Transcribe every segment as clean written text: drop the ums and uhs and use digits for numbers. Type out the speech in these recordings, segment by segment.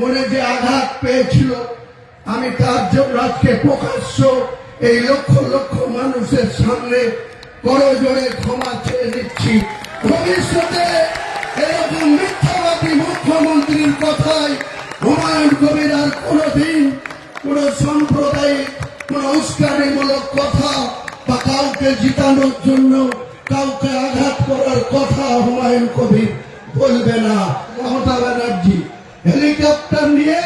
মনে যে আঘাত পেয়েছিল, আমি তার জন্য আজকে প্রকাশ্য এই লক্ষ লক্ষ মানুষের সামনে করজোড়ে ক্ষমা চেয়ে নিচ্ছি। ভবিষ্যতে এরকম মিথ্যাবাদী মুখ্যমন্ত্রীর কথায় হুমায়ুন কবির আর কোনদিন কোন সাম্প্রদায়িক কোন উস্কানিমূলক কথা বা কাউকে জিতানোর জন্য কাউকে আঘাত করার কথা হুমায়ুন কবির বলবে না। মমতা ব্যানার্জি হেলিকপ্টার নিয়ে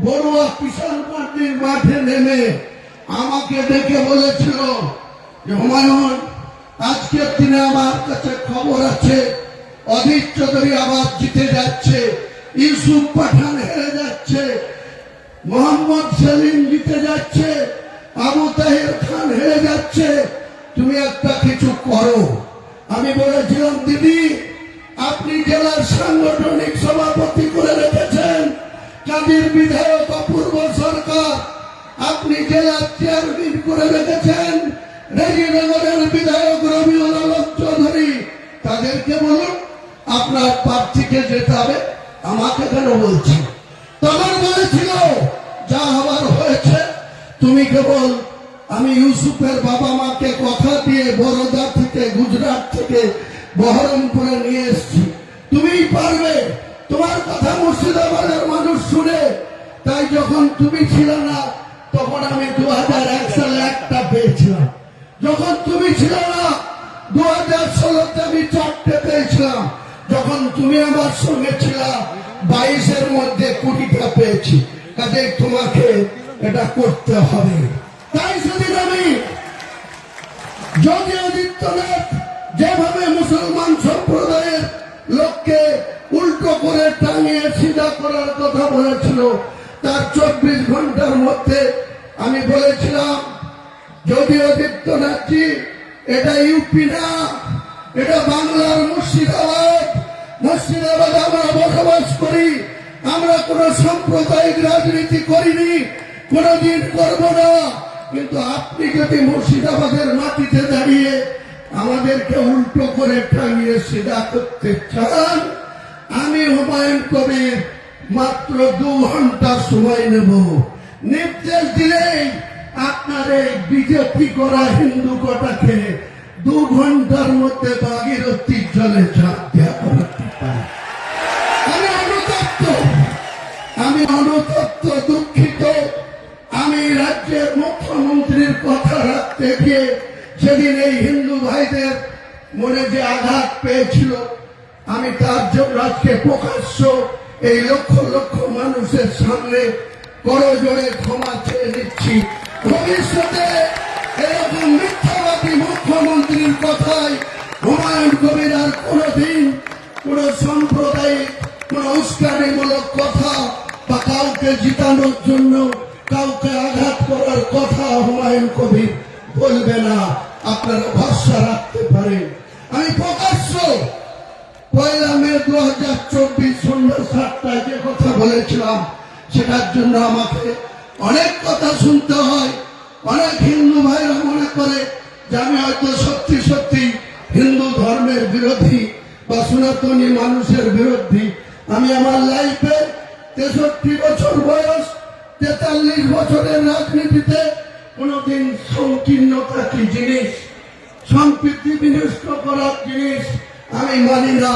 বড়ুয়া কিষাণ পার্টির মাঠে নেমে আমাকে ডেকে বলেছিল যে হুমায়ুন, আজকের দিনে আমার কাছে খবর আছে অধীর চৌধুরী আবার জিতে যাচ্ছে, ইউসুফ পাঠান হেরে যাচ্ছে, মোহাম্মদ সেলিম জিতে যাচ্ছে, আবু তাহের খান হেরে যাচ্ছে, তুমি একটা কিছু করো। আমি বলেছিলাম, দিদি আপনি জেলার সাংগঠনিক সভাপতি করে রেখেছেন কাদির বিধায়ক অপূর্ব সরকার, আপনি জেলার চেয়ারম্যান করে রেখেছেন রেজিনগরের বিধায়ক রবিউল আলম চৌধুরী, তাদেরকে বলুন আপনার প্রার্থীকে যেতে হবে, আমাকে কেন বলছেন? তখন বলেছিল যা হবার হয়েছে, তুমি কেবল আমি ইউসুফের বাবা মাকে কথা দিয়ে বরোদা থেকে গুজরাট থেকে বহরমপুরে নিয়ে এসছি, তুমিই পারবে, তোমার কথা মুর্শিদাবাদের মানুষ শুনে। তাই যখন তুমি ছিল না তখন আমি 2001 সালে একটা পেয়েছিলাম, যখন তুমি ছিল না 2016-তে আমি 4টে পেয়েছিলাম, যখন তুমি আমার সঙ্গে ছিল 22-এর মধ্যে 20টা পেয়েছি। কাজে তোমাকে এটা করতে হবে। তাই সেদিন আমি যোগী আদিত্যনাথ যেভাবে মুসলমান সম্প্রদায়ের লোককে উল্টো করে টাঙিয়ে সিধা করার কথা বলেছিল, তার 24 ঘন্টার মধ্যে আমি বলেছিলাম যোগী আদিত্যনাথজি, এটা ইউপি না, এটা বাংলার মুর্শিদাবাদ। মুর্শিদাবাদ আমরা বসবাস করি, আমরা কোন সাম্প্রদায়িক রাজনীতি করিনি, কোনদিন করব না। কিন্তু আপনি যদি মুর্শিদাবাদের মাটিতে দাঁড়িয়ে আমাদেরকে উল্টো করে টাঙিয়ে সিধা করতে চান, আমি হুমায়ুন কবির মাত্র 2 ঘন্টা সময় নেব। নির্দেশ দিলেই আপনার এই বিজেপি করা হিন্দু কটাকে 2 ঘন্টার মধ্যে ভাগীরথীর জলে ঝাঁপ দেওয়া করতে পারে। আমি অনুতপ্ত, দুঃখিত। আমি রাজ্যের মুখ্যমন্ত্রীর কথা রাখতে গিয়ে সেদিন এই হিন্দু ভাইদের মনে যে আঘাত পেয়েছিল, আমি তার জন্য আজকে প্রকাশ্য এই লক্ষ লক্ষ মানুষের সামনে করজোড়ে ক্ষমা চেয়ে নিচ্ছি। ভবিষ্যতে এরকম মিথ্যাবাদী মুখ্যমন্ত্রীর কথায় হুমায়ুন কবির আর কোনদিন কোন সাম্প্রদায়িক কোন উস্কানিমূলক কথা বা কাউকে জিতানোর জন্য কাউকে আঘাত করার কথা হুমায়ুন কবির বলবে না। আপনারা ভরসা রাখতে পারেন। আমি প্রকাশ্য 1 মে 2024 সন্ধ্যা 7টায় যে কথা বলেছিলাম, সেটার জন্য আমাকে অনেক কথা শুনতে হয়। অনেক হিন্দু ভাইরা মনে করে যে আমি হয়তো সত্যি সত্যি হিন্দু ধর্মের বিরোধী বা সনাতনী মানুষের বিরোধী। আমি আমার লাইফে 63 বছর বয়স, 43 বছরের রাজনীতিতে কোনদিন সংকীর্ণতা কি জিনিস, সম্প্রীতি বিনষ্ট করার জিনিস আমি মানি না।